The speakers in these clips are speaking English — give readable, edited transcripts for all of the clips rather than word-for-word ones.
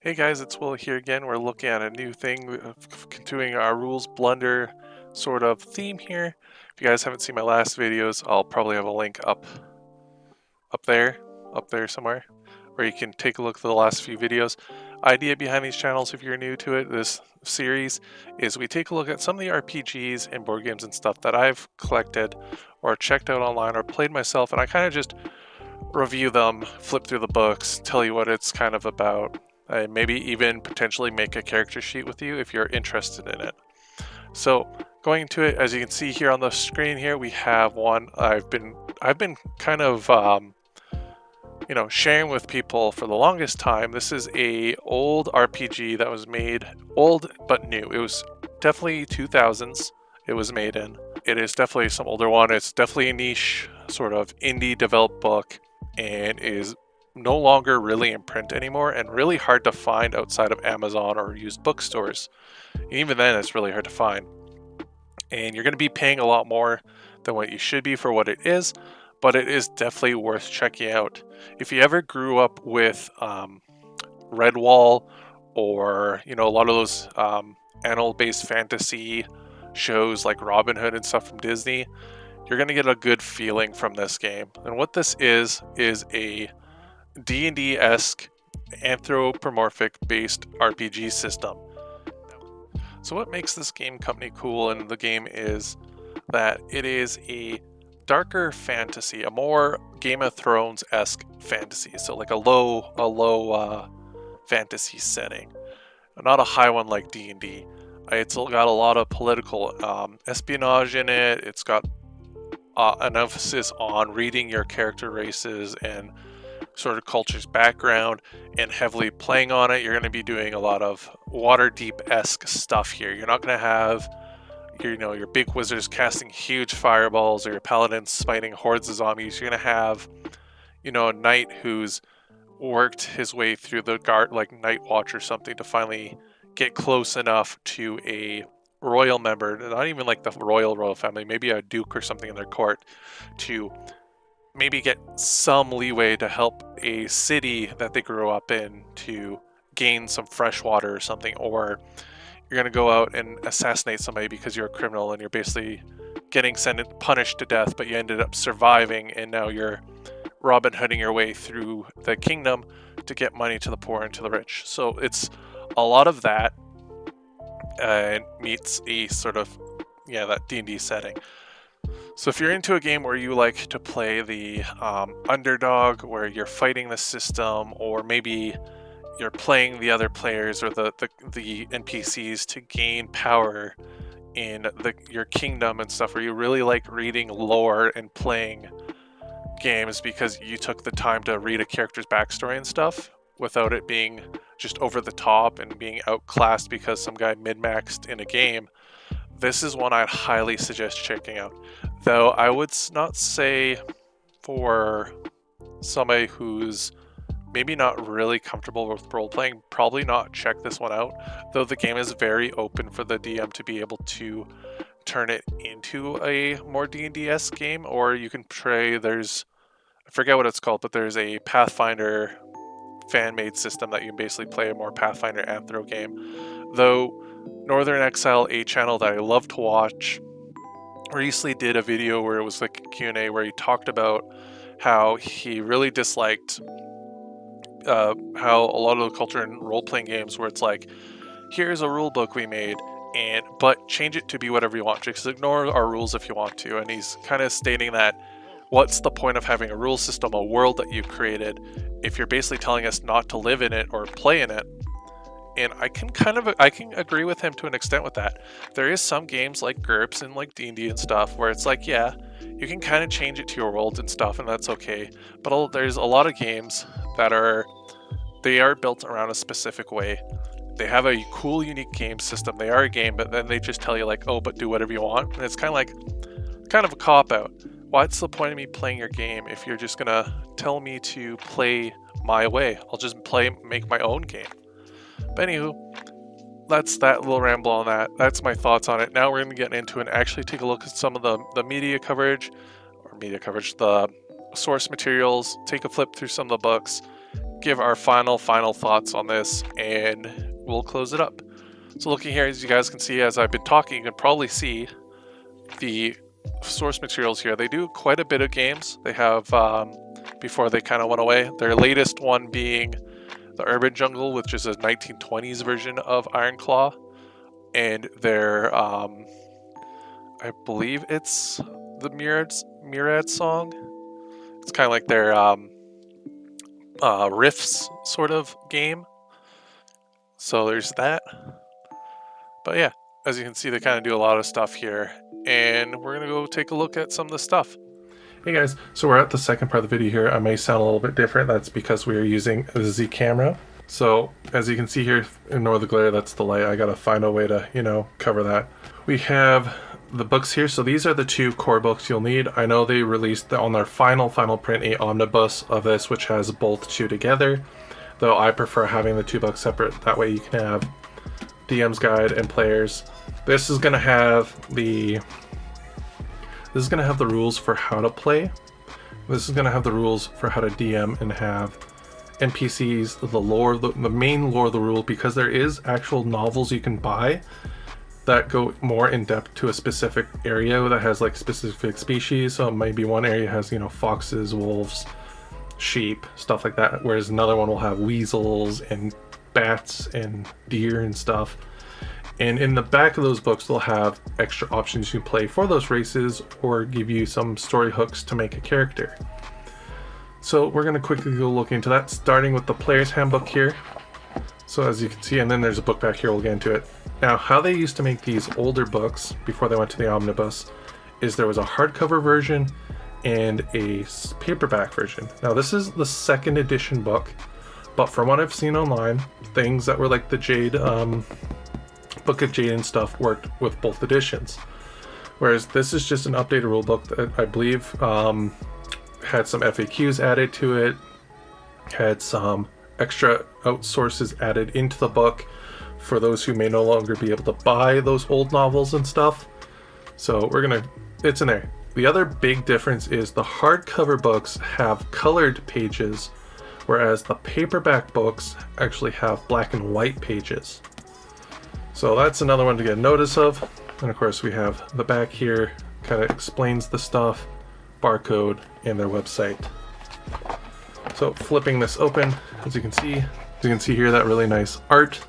Hey guys, it's Will here again. We're looking at a new thing, continuing our rules blunder sort of theme here. If you guys haven't seen my last videos, I'll probably have a link up there, up there somewhere, where you can take a look at the last few videos. Idea behind these channels, if you're new to it, this series, is we take a look at some of the RPGs and board games and stuff that I've collected or checked out online or played myself, and I kind of just review them, flip through the books, tell you what it's kind of about, and maybe even potentially make a character sheet with you if you're interested in it. So going into it, as you can see here on the screen here, we have one I've been kind of sharing with people for the longest time. This is a old RPG that was made, old but new. It was definitely 2000s. It was made in. It is definitely some older one. It's definitely a niche sort of indie developed book and is no longer really in print anymore and really hard to find outside of Amazon or used bookstores. And even then, it's really hard to find. And you're going to be paying a lot more than what you should be for what it is, but it is definitely worth checking out. If you ever grew up with Redwall or a lot of those animal-based fantasy shows like Robin Hood and stuff from Disney, you're going to get a good feeling from this game. And what this is a D&D-esque anthropomorphic based RPG system. So what makes this game company cool in the game is that it is a darker fantasy, a more Game of Thrones-esque fantasy. So like a low fantasy setting, not a high one like D&D. It's got a lot of political espionage in it. It's got an emphasis on reading your character races and sort of culture's background and heavily playing on it. You're going to be doing a lot of Waterdeep-esque stuff here. You're not going to have your big wizards casting huge fireballs or your paladins fighting hordes of zombies. You're going to have a knight who's worked his way through the guard, like Night Watch or something, to finally get close enough to a royal member, not even like the royal family, maybe a duke or something in their court, to maybe get some leeway to help a city that they grew up in to gain some fresh water or something. Or you're going to go out and assassinate somebody because you're a criminal and you're basically getting punished to death, but you ended up surviving, and now you're Robin Hooding your way through the kingdom to get money to the poor and to the rich. So it's a lot of that, meets a sort of that D&D setting. So if you're into a game where you like to play the underdog, where you're fighting the system, or maybe you're playing the other players or the NPCs to gain power in your kingdom and stuff, where you really like reading lore and playing games because you took the time to read a character's backstory and stuff without it being just over the top and being outclassed because some guy min-maxed in a game, this is one I'd highly suggest checking out. Though I would not say for somebody who's maybe not really comfortable with role-playing, probably not check this one out, though the game is very open for the DM to be able to turn it into a more D&D-esque game, or you can play, I forget what it's called, but there's a Pathfinder fan-made system that you can basically play a more Pathfinder Anthro game. Though Northern Exile, a channel that I love to watch, recently did a video where it was like a Q&A where he talked about how he really disliked how a lot of the culture in role-playing games where it's like, here's a rule book we made, but change it to be whatever you want to, because ignore our rules if you want to. And he's kind of stating that what's the point of having a rule system, a world that you've created, if you're basically telling us not to live in it or play in it? And I can agree with him to an extent with that. There is some games like GURPS and like D&D and stuff where it's like, yeah, you can kind of change it to your world and stuff, and that's okay. But there's a lot of games that are built around a specific way. They have a cool, unique game system. They are a game, but then they just tell you like, oh, but do whatever you want. And it's kind of a cop-out. What's the point of me playing your game if you're just gonna tell me to play my way? I'll just make my own game. But anywho, that's that little ramble on that. That's my thoughts on it. Now we're gonna get into it and actually take a look at some of the media coverage, the source materials, take a flip through some of the books, give our final thoughts on this, and we'll close it up. So looking here, as you guys can see, as I've been talking, you can probably see the source materials here. They do quite a bit of games. They have, before they kind of went away, their latest one being the Urban Jungle, which is a 1920s version of Ironclaw, and their, I believe it's the Myriad song. It's kind of like their riffs sort of game. So there's that. But yeah, as you can see, they kind of do a lot of stuff here, and we're gonna go take a look at some of the stuff. Hey guys, so we're at the second part of the video here. I may sound a little bit different. That's because we are using a Z camera. So as you can see here, ignore the glare, that's the light. I gotta find a way to, you know, cover that. We have the books here. So these are the 2 core books you'll need. I know they released on their final print a omnibus of this, which has both 2 together, though I prefer having the 2 books separate. That way you can have DM's guide and players. This is gonna have the rules for how to play. This is gonna have the rules for how to DM and have NPCs, the lore, the main lore of the rule, because there is actual novels you can buy that go more in depth to a specific area that has like specific species. So maybe one area has, you know, foxes, wolves, sheep, stuff like that, whereas another one will have weasels and bats and deer and stuff. And in the back of those books, they'll have extra options you can play for those races or give you some story hooks to make a character. So we're going to quickly go look into that, starting with the player's handbook here. So as you can see, and then there's a book back here, we'll get into it. Now, how they used to make these older books before they went to the omnibus is there was a hardcover version and a paperback version. Now this is the 2nd edition book, but from what I've seen online, things that were like the Jade, Book of Jade and stuff worked with both editions. Whereas this is just an updated rulebook that I believe had some FAQs added to it, had some extra outsources added into the book for those who may no longer be able to buy those old novels and stuff. So it's in there. The other big difference is the hardcover books have colored pages, whereas the paperback books actually have black and white pages. So that's another one to get notice of. And of course we have the back here, kind of explains the stuff, barcode, and their website. So flipping this open, as you can see here, that really nice art.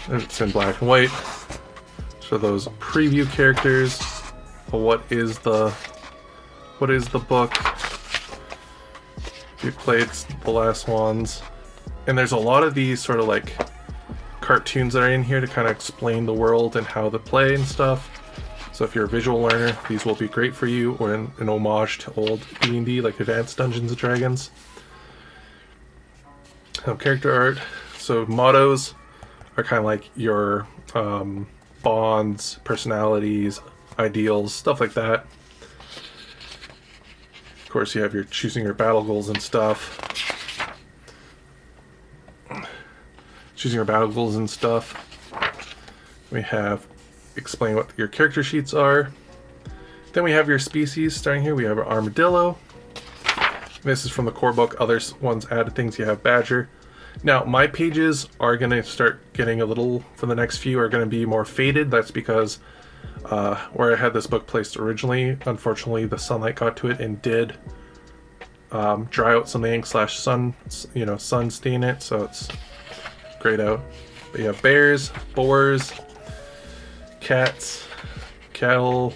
It's in black and white. So those preview characters. What is the book? If you played the last ones. And there's a lot of these sort of like cartoons that are in here to kind of explain the world and how to play and stuff. So if you're a visual learner, these will be great for you, or an homage to old D&D like Advanced Dungeons & Dragons. Character art. So mottos are kind of like your bonds, personalities, ideals, stuff like that. Of course, you have your choosing your battle goals and stuff. We have explain what your character sheets are. Then we have your species. Starting here, we have our armadillo. This is from the core book. Other ones added things. You have badger. Now, my pages are going to start getting a little, for the next few, are going to be more faded. That's because where I had this book placed originally, unfortunately, the sunlight got to it and did dry out some of the ink / sun, sun stain it, so it's grayed out. But you have bears, boars, cats, cattle,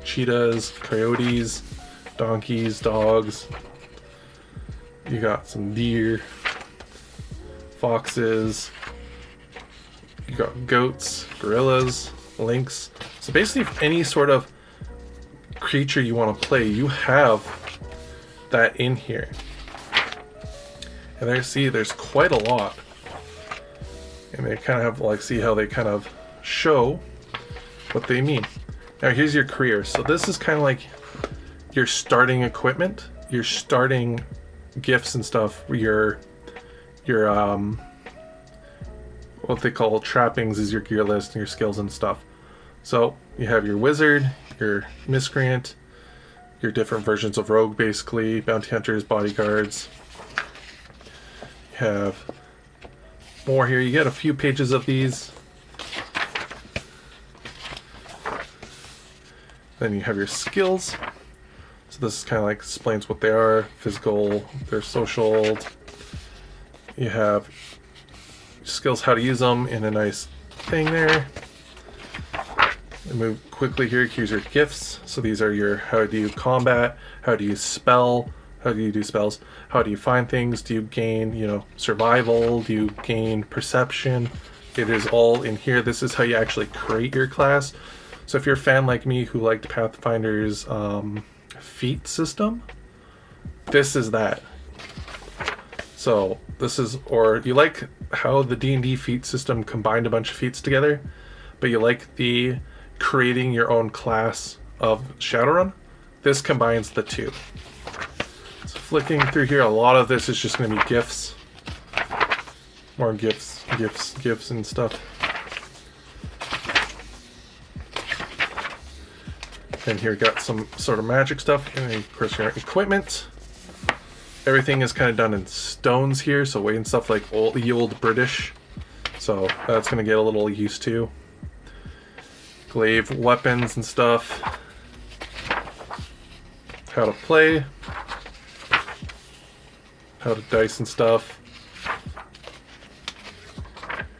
cheetahs, coyotes, donkeys, dogs. You got some deer, foxes, you got goats, gorillas, lynx. So basically any sort of creature you want to play, you have that in here. And there's quite a lot. And they kind of have see how they kind of show what they mean. Now here's your career. So this is kind of like your starting equipment, your starting gifts and stuff, your what they call trappings is your gear list and your skills and stuff. So you have your wizard, your miscreant, your different versions of rogue, basically bounty hunters, bodyguards, You have more here. You get a few pages of these. Then you have your skills. So this kind of like explains what they are. Physical, they're social. You have skills, how to use them in a nice thing there. And move quickly here. Here's your gifts. So these are your how do you combat, how do you spell, how do you do spells, how do you find things, do you gain, you know, survival, do you gain perception. It is all in here. This is how you actually create your class. So if you're a fan like me who liked Pathfinder's feat system, this is that. So this is, or you like how the D&D feat system combined a bunch of feats together, but you like the creating your own class of Shadowrun, this combines the two. So flicking through here, a lot of this is just going to be gifts. More gifts and stuff. And here got some sort of magic stuff, and then of course your equipment. Everything is kind of done in stones here, so weight and stuff like the old British. So that's going to get a little used to. Glaive weapons and stuff. How to play. How to dice and stuff.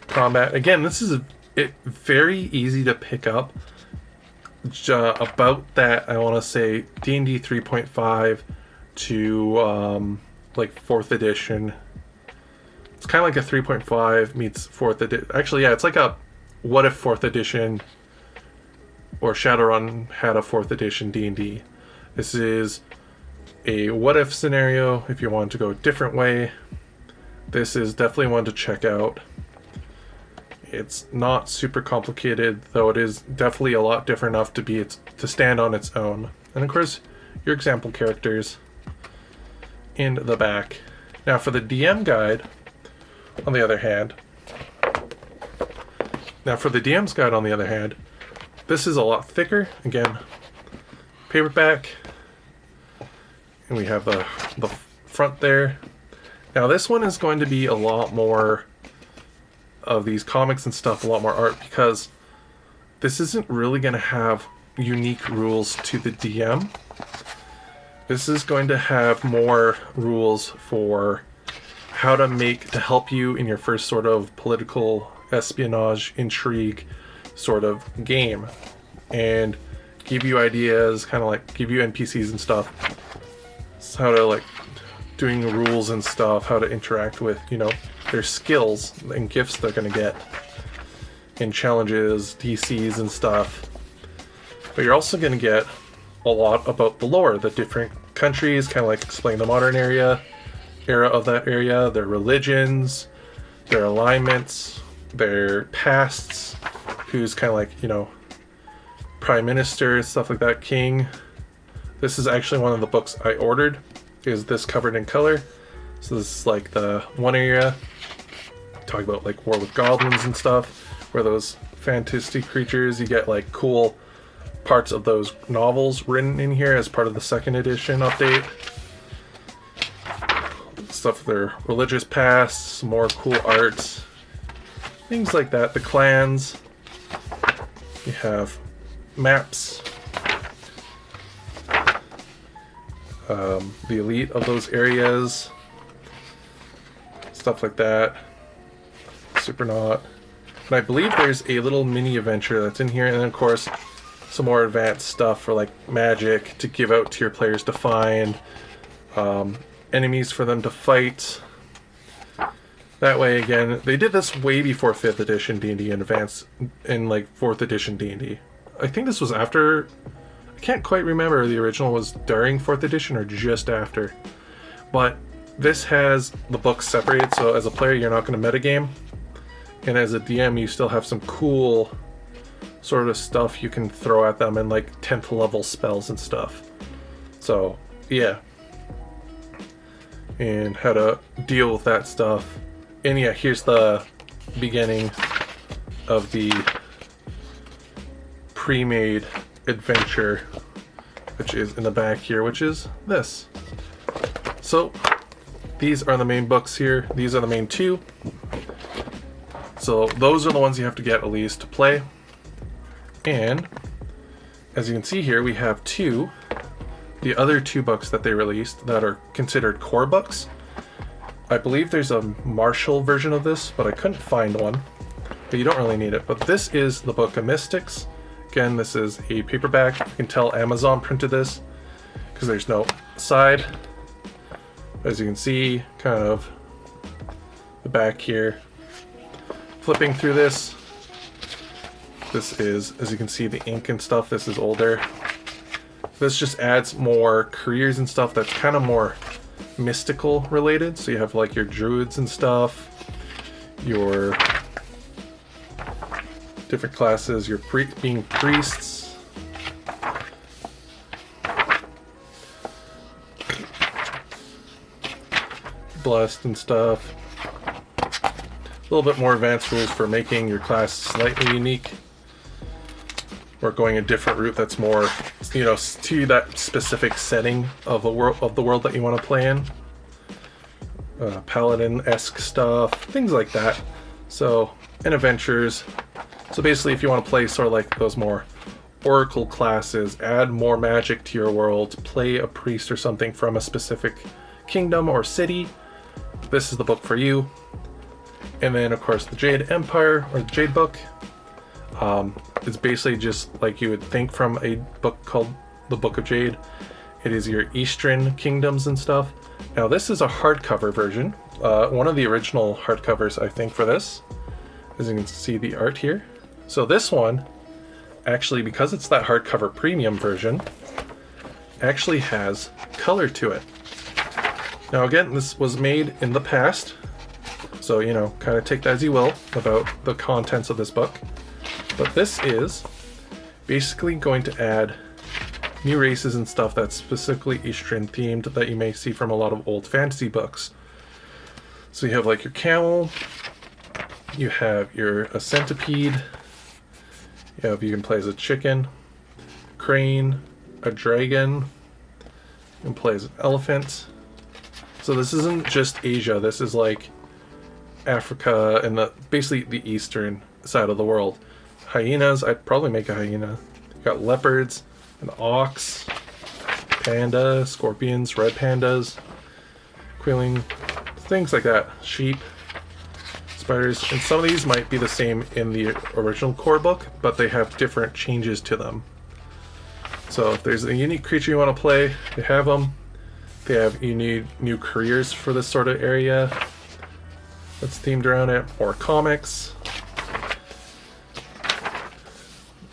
Combat. Again, this is very easy to pick up. About that, I want to say D&D 3.5 to like 4th edition. It's kind of like a 3.5 meets 4th edition. Actually, yeah, it's like a what if 4th edition or Shadowrun had a 4th edition D&D. This is a what if scenario if you want to go a different way. This is definitely one to check out. It's not super complicated, though it is definitely a lot different enough to stand on its own. And of course, your example characters in the back. Now for the DM guide, on the other hand, this is a lot thicker. Again, paperback, and we have the front there. Now this one is going to be a lot more of these comics and stuff, a lot more art, because this isn't really going to have unique rules to the DM. This is going to have more rules for how to help you in your first sort of political espionage intrigue sort of game, and give you ideas, kind of like give you NPCs and stuff. It's how to like doing rules and stuff, how to interact with, you know, their skills and gifts they're going to get in challenges, DCs and stuff. But you're also going to get a lot about the lore, the different countries, kind of like explain the modern era of that area, their religions, their alignments, their pasts, who's kind of like, you know, prime minister, stuff like that, king. This is actually one of the books I ordered, is this covered in color. So this is like the one area, talk about like War with Goblins and stuff, where those fantasy creatures, you get like cool parts of those novels written in here as part of the 2nd edition update. Stuff, their religious past, some more cool art, things like that. The clans, you have maps, the elite of those areas, stuff like that. Supernaut. And I believe there's a little mini adventure that's in here, and then of course some more advanced stuff for like magic to give out to your players to find, enemies for them to fight. That way, again, they did this way before 5th edition D&D and advanced in like 4th edition D&D. I think this was after. I can't quite remember the original was during 4th edition or just after. But this has the books separated, so as a player you're not going to metagame, and as a DM you still have some cool sort of stuff you can throw at them, and like 10th level spells and stuff. So yeah, and how to deal with that stuff. And yeah, here's the beginning of the pre-made adventure, which is in the back here, which is this. So these are the main books here. These are the main two. So those are the ones you have to get at least to play. And as you can see here, we have the other two books that they released that are considered core books. I believe there's a martial version of this, but I couldn't find one. But you don't really need it. But this is the Book of Mystics. Again, this is a paperback. You can tell Amazon printed this because there's no side. As you can see, kind of the back here. Flipping through this, this is, as you can see, the ink and stuff. This is older. This just adds more careers and stuff that's kind of more mystical related. So you have like your druids and stuff, your different classes, your being priests, blessed and stuff. A little bit more advanced rules for making your class slightly unique, or going a different route that's more, you know, to that specific setting of the world that you want to play in. Paladin-esque stuff, things like that. So, and adventures. So basically, if you want to play sort of like those more oracle classes, add more magic to your world, play a priest or something from a specific kingdom or city, this is the book for you. And then, of course, the Jade Empire, or the Jade Book. It's basically just like you would think from a book called the Book of Jade. It is your Eastern kingdoms and stuff. Now, this is a hardcover version. One of the original hardcovers, I think, for this. As you can see the art here. So this one, actually, because it's that hardcover premium version, actually has color to it. Now, again, this was made in the past. So, you know, kind of take that as you will about the contents of this book. But this is basically going to add new races and stuff that's specifically Eastern themed that you may see from a lot of old fantasy books. So you have like your camel, you have a centipede, you can play as a chicken, crane, a dragon, you can play as an elephant. So this isn't just Asia, this is like Africa and basically the eastern side of the world. Hyenas, I'd probably make a hyena. You got leopards, an ox, panda, scorpions, red pandas, quilling, things like that. Sheep, spiders, and some of these might be the same in the original core book, but they have different changes to them. So if there's a unique creature you want to play, they have them. They have unique new careers for this sort of area that's themed around it, or comics.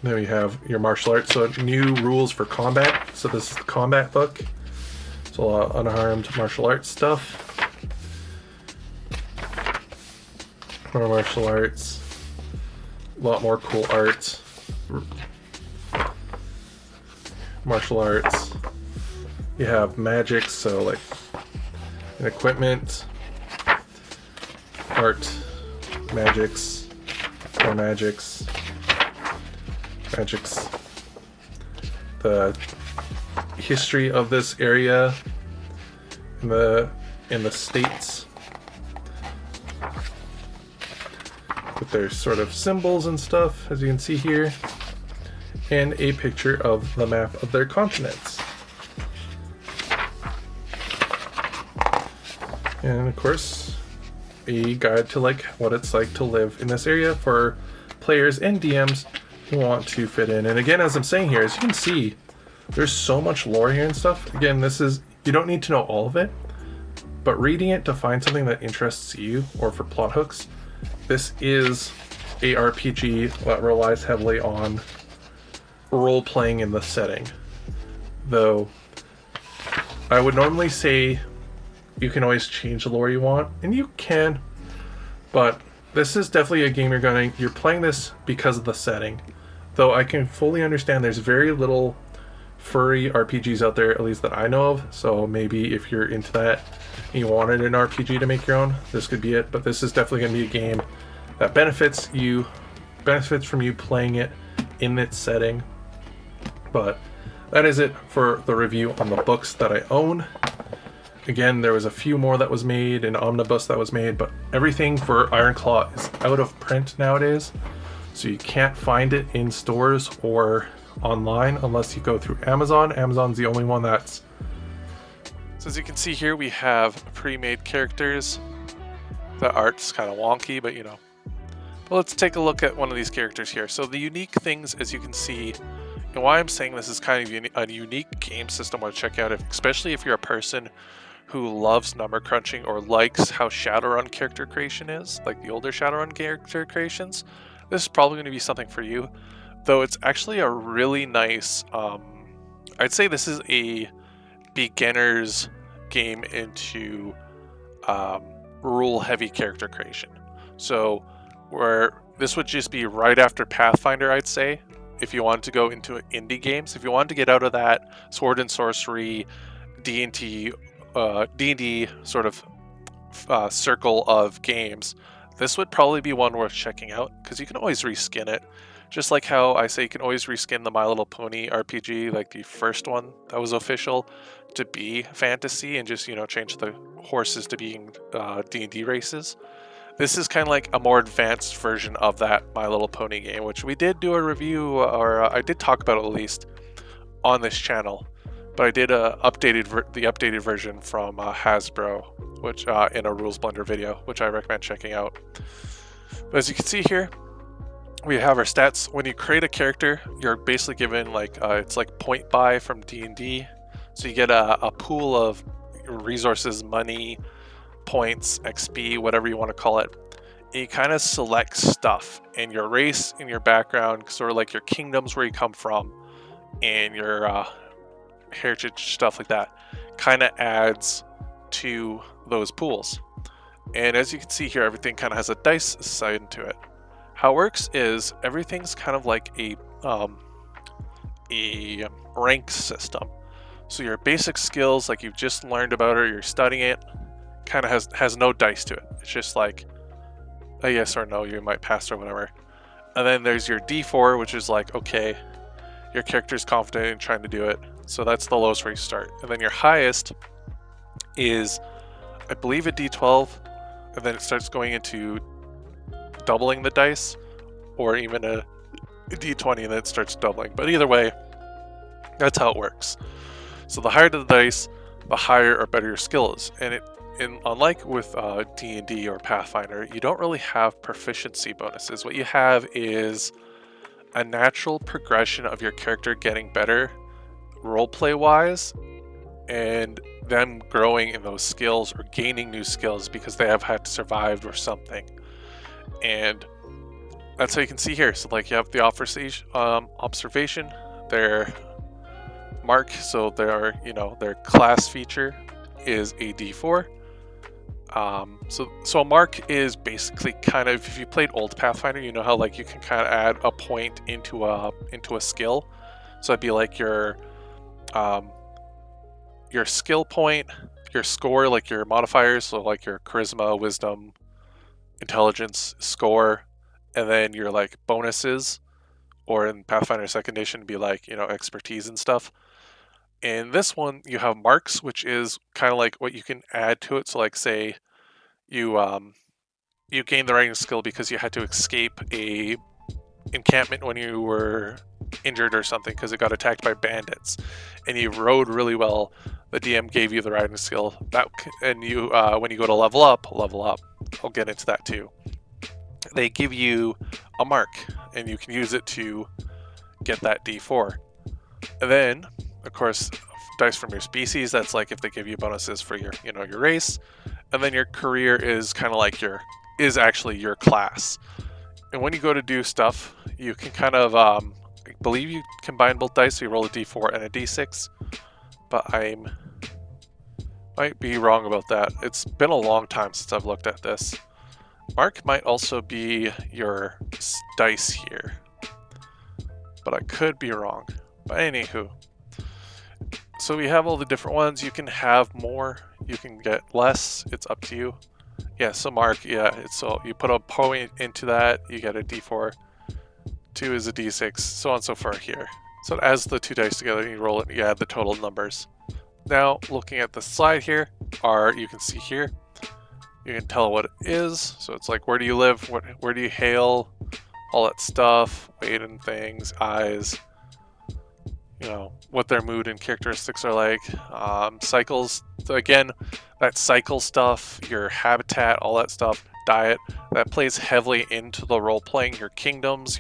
Then we have your martial arts, so new rules for combat. So this is the combat book. So a lot of unharmed martial arts stuff. More martial arts. A lot more cool art. Martial arts. You have magic, so like an equipment, art, magics, more magics. The history of this area in the states with their sort of symbols and stuff, as you can see here, and a picture of the map of their continents. And of course, a guide to like what it's like to live in this area for players and DMs who want to fit in. And again, as I'm saying here, as you can see, there's so much lore here and stuff. Again, you don't need to know all of it, but reading it to find something that interests you or for plot hooks, this is a RPG that relies heavily on role-playing in the setting. Though, I would normally say you can always change the lore you want, and you can, but this is definitely a game you're playing this because of the setting. Though I can fully understand there's very little furry RPGs out there, at least that I know of, so maybe if you're into that and you wanted an RPG to make your own, this could be it. But this is definitely going to be a game that benefits from you playing it in its setting. But that is it for the review on the books that I own. Again, there was a few more that was made, an omnibus that was made, but everything for Ironclaw is out of print nowadays. So you can't find it in stores or online unless you go through Amazon. Amazon's the only one that's... So as you can see here, we have pre-made characters. The art's kind of wonky, but you know. But let's take a look at one of these characters here. So the unique things, as you can see, and why I'm saying this is kind of a unique game system I want to check out, especially if you're a person who loves number crunching or likes how Shadowrun character creation is, like the older Shadowrun character creations. This is probably going to be something for you, though it's actually a really nice, I'd say this is a beginner's game into rule heavy character creation. So where this would just be right after Pathfinder, I'd say, if you wanted to go into indie games, if you wanted to get out of that sword and sorcery, D&D sort of circle of games, this would probably be one worth checking out, because you can always reskin it. Just like how I say you can always reskin the My Little Pony RPG, like the first one that was official, to be fantasy and just, you know, change the horses to being D&D races. This is kind of like a more advanced version of that My Little Pony game, which we did do a review, or I did talk about it at least, on this channel. But I did the updated version from Hasbro, which in a Rules Blender video, which I recommend checking out. But as you can see here, we have our stats. When you create a character, you're basically given like it's like point buy from D&D. So you get a pool of resources, money, points, XP, whatever you want to call it. And you kind of select stuff, and your race and your background, sort of like your kingdoms where you come from, and your heritage, stuff like that, kind of adds to those pools. And as you can see here, everything kind of has a dice side to it. How it works is everything's kind of like a rank system. So your basic skills, like you've just learned about or you're studying it, kind of has no dice to it. It's just like a yes or no, you might pass or whatever. And then there's your D4, which is like, okay, your character's confident in trying to do it. So that's the lowest where you start. And then your highest is, I believe, a D12, and then it starts going into doubling the dice, or even a D20, and then it starts doubling. But either way, that's how it works. So the higher the dice, the higher or better your skill is. And unlike with D&D or Pathfinder, you don't really have proficiency bonuses. What you have is a natural progression of your character getting better roleplay wise, and them growing in those skills or gaining new skills because they have had to survive or something. And that's how you can see here. So like you have the observation, their mark, so their class feature is a D4. So a mark is basically kind of, if you played old Pathfinder, you know how like you can kind of add a point into a skill. So it'd be like your skill point, your score, like your modifiers, so like your charisma, wisdom, intelligence, score, and then your like bonuses, or in Pathfinder Second Edition, be like, you know, expertise and stuff. In this one, you have marks, which is kind of like what you can add to it. So like say you gained the writing skill because you had to escape a encampment when you were injured or something because it got attacked by bandits, and you rode really well. The DM gave you the riding skill that, and you when you go to level up, I'll get into that too. They give you a mark, and you can use it to get that D4. And then, of course, dice from your species. That's like if they give you bonuses for your race. And then your career is kind of like actually your class. And when you go to do stuff, you can kind of, I believe you combine both dice, so you roll a D4 and a D6. But I might be wrong about that. It's been a long time since I've looked at this. Mark might also be your dice here, but I could be wrong. But anywho, so we have all the different ones. You can have more, you can get less, it's up to you. Yeah, so mark, yeah, so you put a point into that, you get a D4, 2 is a D6, so on and so forth here. So it adds the two dice together and you roll it, you add the total numbers. Now, looking at the slide here, you can see here, you can tell what it is. So it's like, where do you live? Where do you hail? All that stuff, weight and things, eyes, what their mood and characteristics are like. Cycles, so again, that cycle stuff, your habitat, all that stuff, diet, that plays heavily into the role-playing, your kingdoms,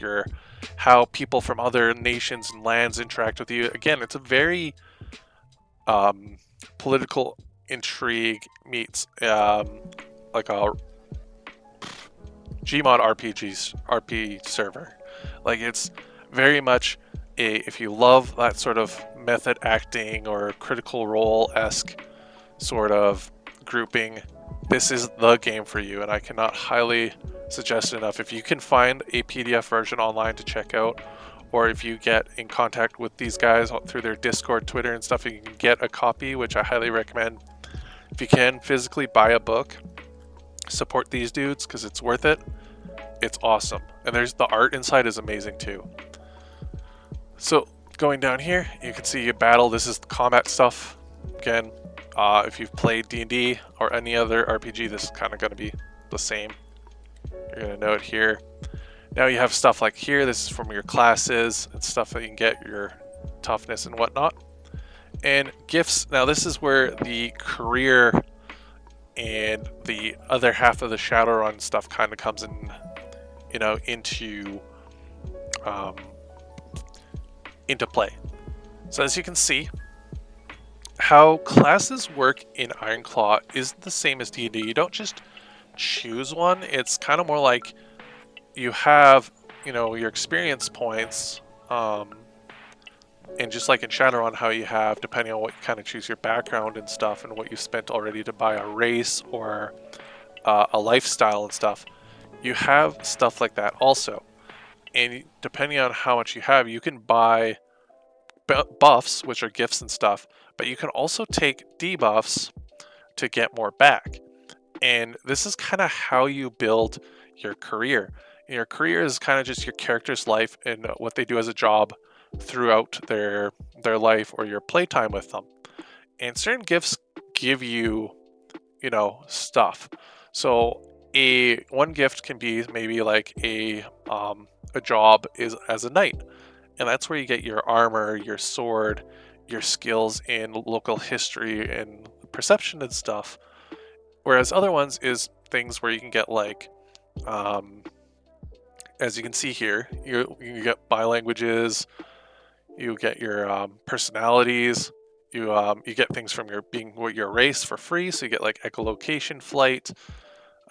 how people from other nations and lands interact with you. Again, it's a very political intrigue meets like a Gmod RP server. Like, it's very much if you love that sort of method acting or critical role-esque sort of grouping, this is the game for you, and I cannot highly suggest it enough. If you can find a PDF version online to check out, or if you get in contact with these guys through their Discord, Twitter, and stuff, you can get a copy, which I highly recommend. If you can physically buy a book, support these dudes because it's worth it. It's awesome, and the art inside is amazing too. So going down here, you can see your battle. This is the combat stuff. Again, if you've played D&D or any other RPG, this is kind of going to be the same. You're going to know it here. Now you have stuff like here. This is from your classes and stuff that you can get, your toughness and whatnot. And gifts. Now this is where the career and the other half of the Shadowrun stuff kind of comes in, into play. So as you can see, how classes work in Ironclaw is the same as D&D. You don't just choose one. It's kind of more like you have, your experience points, and just like in Shadowrun, how you have, depending on what you kind of choose your background and stuff and what you spent already to buy a race or a lifestyle and stuff, you have stuff like that also. And depending on how much you have, you can buy buffs, which are gifts and stuff, but you can also take debuffs to get more back. And this is kind of how you build your career. Your career is kind of just your character's life and what they do as a job throughout their life or your playtime with them. And certain gifts give you, stuff. So one gift can be maybe like a job is as a knight, and that's where you get your armor, your sword, your skills in local history and perception and stuff. Whereas other ones is things where you can get like, as you can see here, you get bi-languages, you get your personalities, you get things from your race for free, so you get like echolocation flight.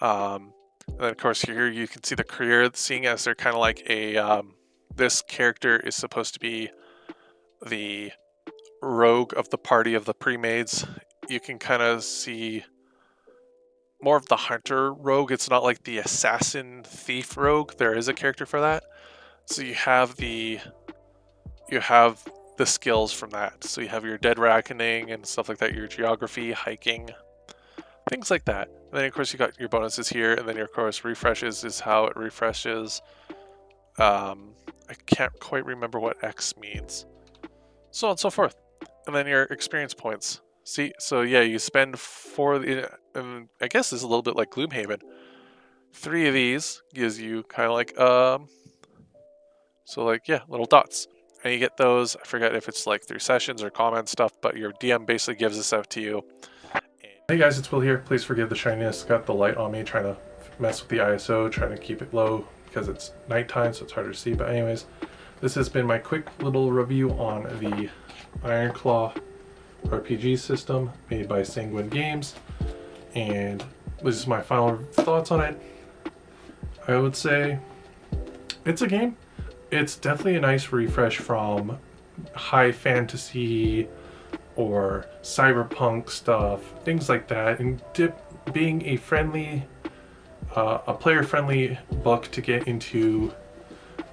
And then of course here you can see the career, seeing as they're kind of like this character is supposed to be the rogue of the party of the pre-mades. You can kind of see more of the hunter rogue. It's not like the assassin thief rogue. There is a character for that. So you have the skills from that. So you have your dead reckoning and stuff like that, your geography, hiking, things like that. And then of course you got your bonuses here, and then your course refreshes is how it refreshes. I can't quite remember what X means. So on and so forth. And then your experience points. See, so yeah, you spend 4, and I guess this is a little bit like Gloomhaven. 3 of these gives you kind of like, so like, yeah, little dots. And you get those, I forget if it's like through sessions or comment stuff, but your DM basically gives this out to you. Hey guys, it's Will here. Please forgive the shininess. Got the light on me, trying to mess with the ISO, trying to keep it low because it's nighttime, so it's harder to see. But anyways, this has been my quick little review on the Ironclaw RPG system made by Sanguine Games, and this is my final thoughts on it. I would say it's a game. It's definitely a nice refresh from high fantasy or cyberpunk stuff, things like that, and being a friendly, a player-friendly book to get into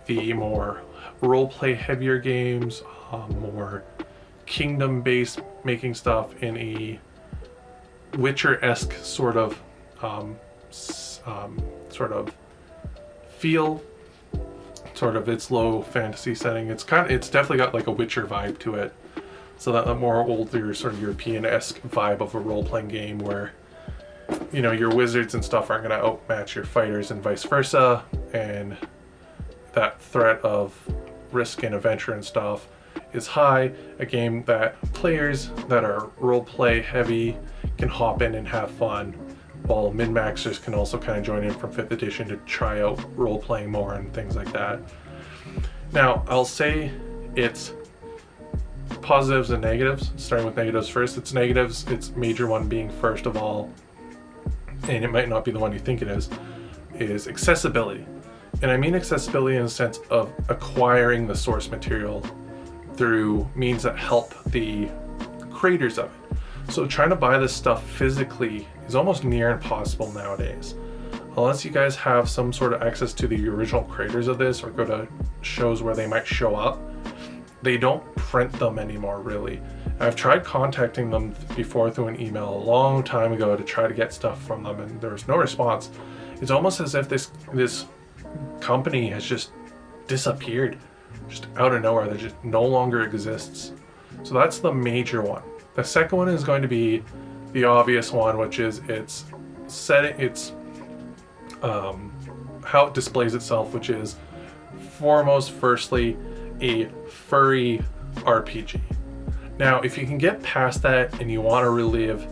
the more role-play heavier games, more kingdom-based making stuff in a Witcher-esque sort of feel. Sort of its low fantasy setting. It's definitely got like a Witcher vibe to it. So that more older sort of European-esque vibe of a role-playing game where, you know, your wizards and stuff aren't going to outmatch your fighters and vice versa, and that threat of risk and adventure and stuff is high. A game that players that are role-play heavy can hop in and have fun, while min-maxers can also kind of join in from 5th edition to try out role-playing more and things like that. Now, I'll say it's positives and negatives. Starting with negatives first. Its negatives, its major one being first of all, and it might not be the one you think it is accessibility. And I mean accessibility in the sense of acquiring the source material through means that help the creators of it. So trying to buy this stuff physically is almost near impossible nowadays. Unless you guys have some sort of access to the original creators of this or go to shows where they might show up, they don't print them anymore, really. I've tried contacting them before through an email a long time ago to try to get stuff from them, and there was no response. It's almost as if this company has just disappeared, just out of nowhere. They just no longer exists. So that's the major one. The second one is going to be the obvious one, which is its how it displays itself, which is firstly a furry RPG. Now, if you can get past that and you want to relive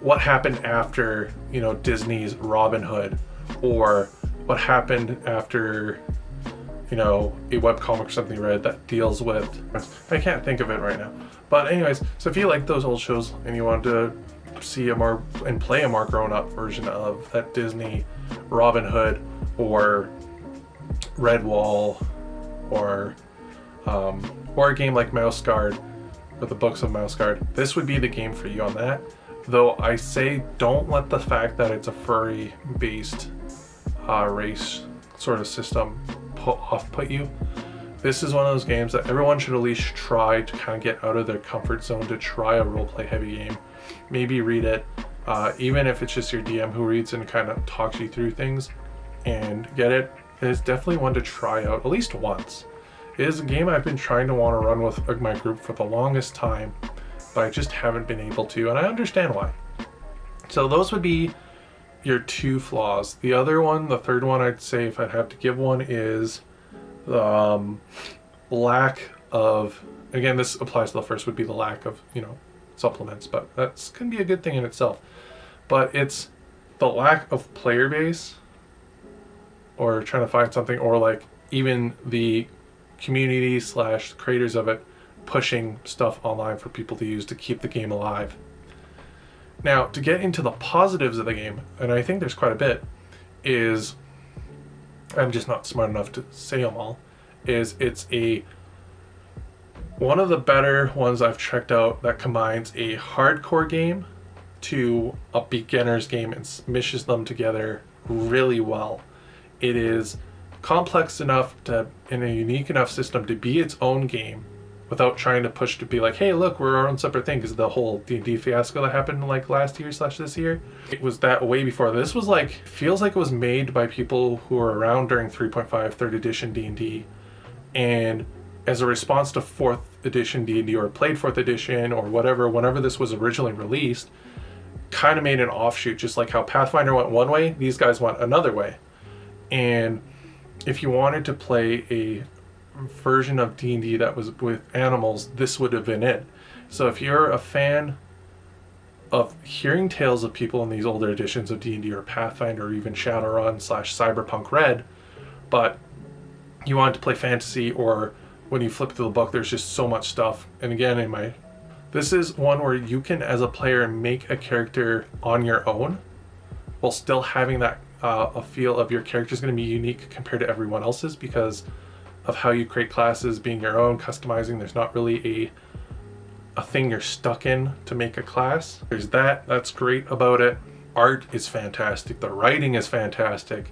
what happened after, you know, Disney's Robin Hood, or what happened after, you know, a webcomic or something you read that deals with, I can't think of it right now. But anyways, so if you like those old shows and you want to see a more and play a more grown-up version of that Disney Robin Hood or Redwall, or a game like Mouse Guard with the books of Mouse Guard, this would be the game for you on that. Though I say don't let the fact that it's a furry based race sort of system put you. This is one of those games that everyone should at least try to kind of get out of their comfort zone, to try a roleplay heavy game. Maybe read it, even if it's just your DM who reads and kind of talks you through things and get it. It is definitely one to try out at least once. It is a game I've been trying to want to run with my group for the longest time, but I just haven't been able to, and I understand why. So those would be your two flaws. The other one, the third one I'd say, if I'd have to give one, is the lack of, again, this applies to the first, would be the lack of, you know, supplements, but that's can be a good thing in itself. But it's the lack of player base, or trying to find something, or like even the community / creators of it pushing stuff online for people to use to keep the game alive. Now, to get into the positives of the game, and I think there's quite a bit, is, I'm just not smart enough to say them all, is it's one of the better ones I've checked out that combines a hardcore game to a beginner's game and smishes them together really well. It is complex enough to, in a unique enough system, to be its own game without trying to push to be like, hey, look, we're our own separate thing, because the whole D&D fiasco that happened like last year / this year, it was that way before. This was like, feels like it was made by people who were around during 3.5 3rd edition D&D, and as a response to 4th edition D&D, or played 4th edition or whatever, whenever this was originally released, kind of made an offshoot. Just like how Pathfinder went one way, these guys went another way. And if you wanted to play a version of D&D that was with animals, this would have been it. So if you're a fan of hearing tales of people in these older editions of D&D or Pathfinder or even Shadowrun / Cyberpunk Red, but you wanted to play fantasy, or when you flip through the book there's just so much stuff, and again, this is one where you can as a player make a character on your own while still having that a feel of your character is going to be unique compared to everyone else's, because of how you create classes being your own, customizing. There's not really a thing you're stuck in to make a class. There's that's great about it. Art is fantastic. The writing is fantastic.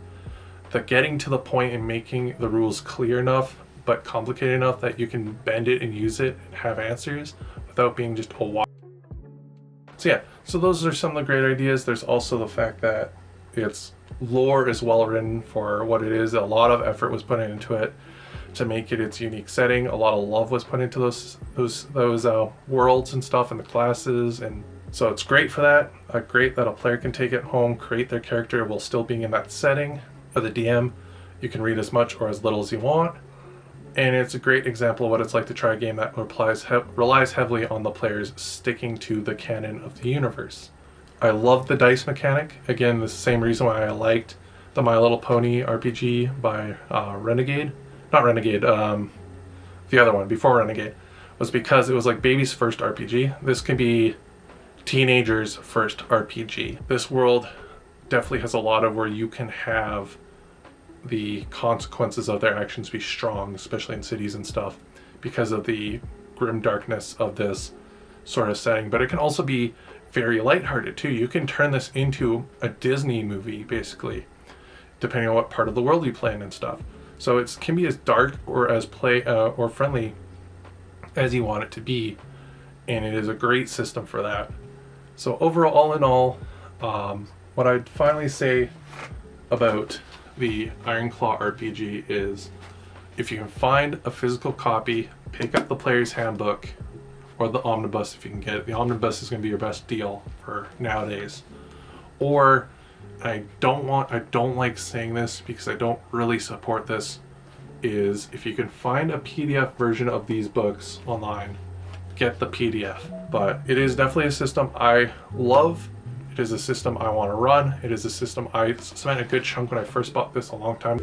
The getting to the point and making the rules clear enough but complicated enough that you can bend it and use it and have answers without being just a walk. So yeah, so those are some of the great ideas. There's also the fact that its lore is well written for what it is. A lot of effort was put into it. to make it its unique setting. A lot of love was put into those worlds and stuff, and the classes, and so it's great for that. Great that a player can take it home, create their character while still being in that setting. For the DM, you can read as much or as little as you want, and it's a great example of what it's like to try a game that relies heavily on the players sticking to the canon of the universe. I love the dice mechanic. Again, the same reason why I liked the My Little Pony RPG by Renegade. Not Renegade, the other one, before Renegade, was because it was like baby's first RPG. This can be teenagers' first RPG. This world definitely has a lot of where you can have the consequences of their actions be strong, especially in cities and stuff, because of the grim darkness of this sort of setting. But it can also be very lighthearted too. You can turn this into a Disney movie, basically, depending on what part of the world you play in and stuff. So it can be as dark or as or friendly as you want it to be, and it is a great system for that. So overall, all in all, what I'd finally say about the Ironclaw RPG is, if you can find a physical copy, pick up the Player's Handbook or the Omnibus if you can get it. The Omnibus is going to be your best deal for nowadays. Or I don't like saying this because I don't really support this, is if you can find a PDF version of these books online, get the PDF. But it is definitely a system I love. It is a system I want to run. It is a system I spent a good chunk when I first bought this a long time.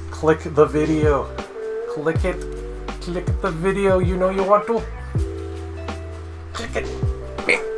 Click the video. Click it. Click the video. You know you want to. Click it.